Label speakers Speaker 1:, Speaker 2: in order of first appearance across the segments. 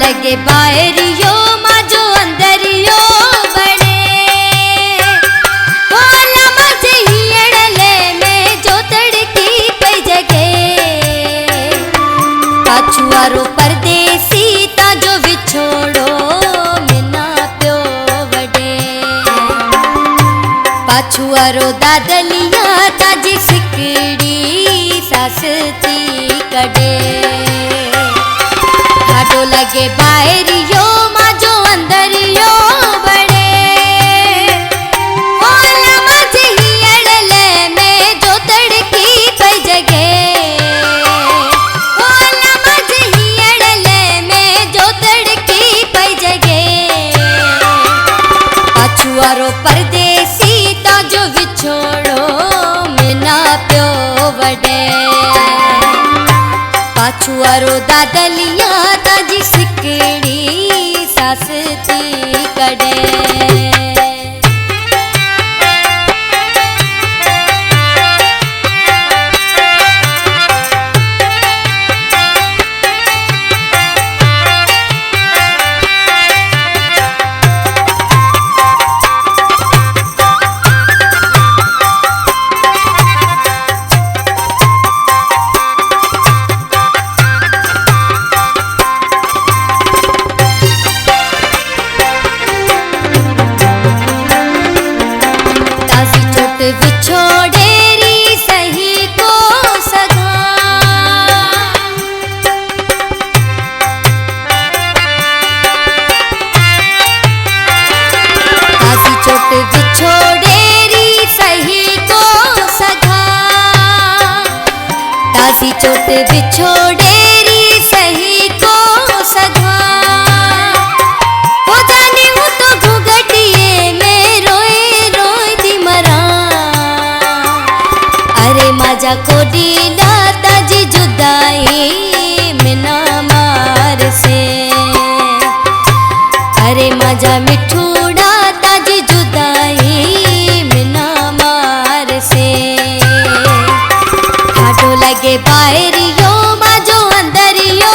Speaker 1: लगे बाहरियो माजो अंदरियो बड़े बोला मजे हियड़ले में जो तड़की कई जगे पाछुआरो परदेसी ता जो विछोड़ो मिना प्यो वडे पाछुआरो दादलिया ताजी सिकड़ी सासती कड़े हाडो लगे बाहरियो माजो अंदरियो बड़े बोला मजे हियड़ले में जो तड़की कई जगे बोला मजे हियड़ले में जो तड़की कई जगे पाछुआरो परदेसी ता जो विछोड़ो मिना प्यो वडे पाछुआरो दादलिया ताजी सिकड़ी सासती कड़े विछोड़ेरी सही को सगा ताजी चोट विछोड़ेरी सही को सगा ताजी चोट विछोड़ेरी सही को सगा वो जाने वो तो घुघटिए में रोए रोए दी मरा अरे माजा कोडीला ताजी जुदाई मिना मार से अरे माजा मिठूड़ा ताजी जुदाई मिना मार से हाडो लगे बाहरियो माजो अंदरियो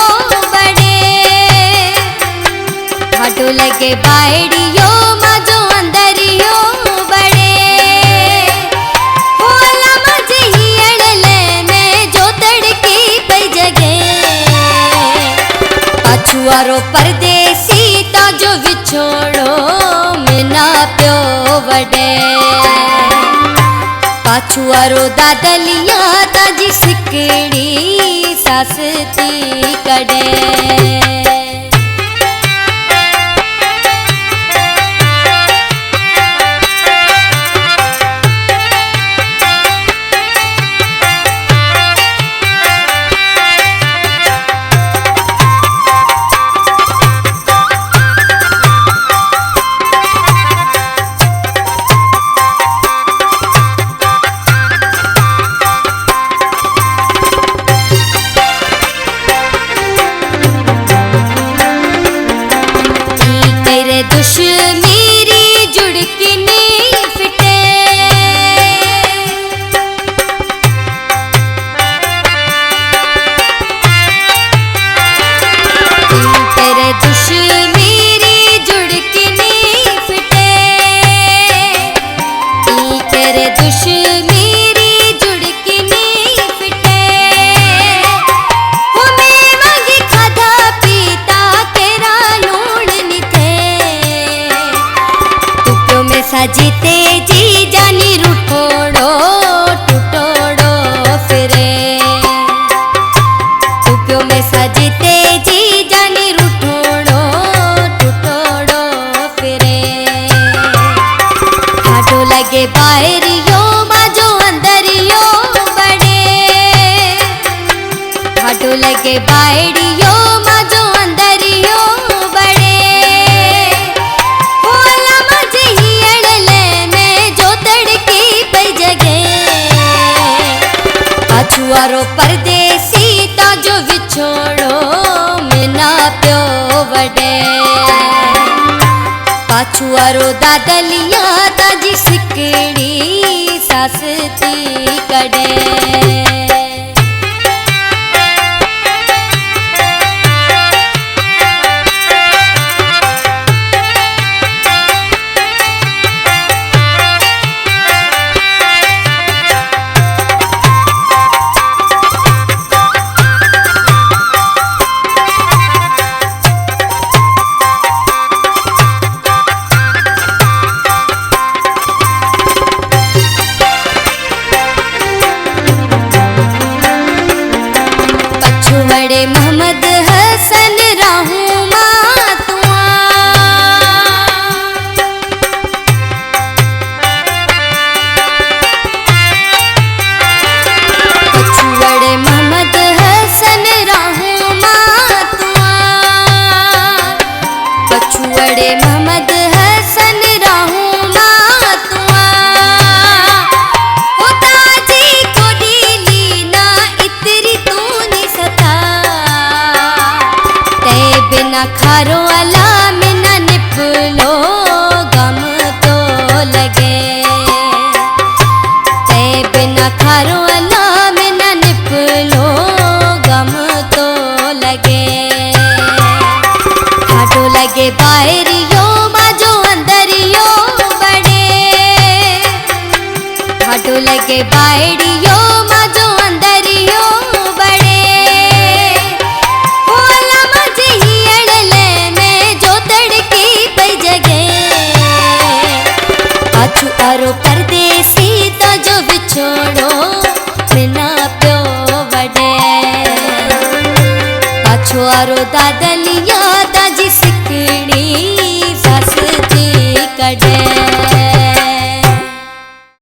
Speaker 1: बड़े हाडो लगे बाहरियो माजो अंदरियो बड़े बोला मजे हियड़ले में जो तड़की कई जगे पाछुआरो परदेसी ता जो विछोड़ो मिना प्यो वडे पाछुआरो दादलिया ताजी सिकड़ी सासती कड़े दुश्मनी जुड़की नहीं फिटे तेरे दुश्मनी जुड़की नहीं फिटे तेरे दुश्मनी जुड़की नहीं फिटे वो मैं मांगी खाधा पीता तेरा लूण नहीं थे में सजीते जी जानी रूठोड़ो टूटोड़ो फिरे तुप्यो में सजीते जी जानी रूठोड़ो टूटोड़ो फिरे हाडो लगे बाहरियो माजो अंदरियो बड़े हाडो लगे बाहरियो माजो अंदरियो बड़े बोला मजे हियड़ले में जो तड़की कई जगे पाछुआरो परदेसी ता जो विछोड़ो मिना प्यो वडे पाछुआरो दादलिया ताजी सिकड़ी सासती कड़े बिना खारो अला में न निपलो गम तो लगे, ते बिना खारो अला में न निपलो गम तो लगे। ठाडो लगे बाहरियो बाजो अंदरियो बड़े, ठाडो लगे बाहरियो बाजो अंदरियो बड़े। होला मजे ही अड़ले में जो तड़की पई जगे, पाछू आरो परदेसी तो जो बिछोड़ो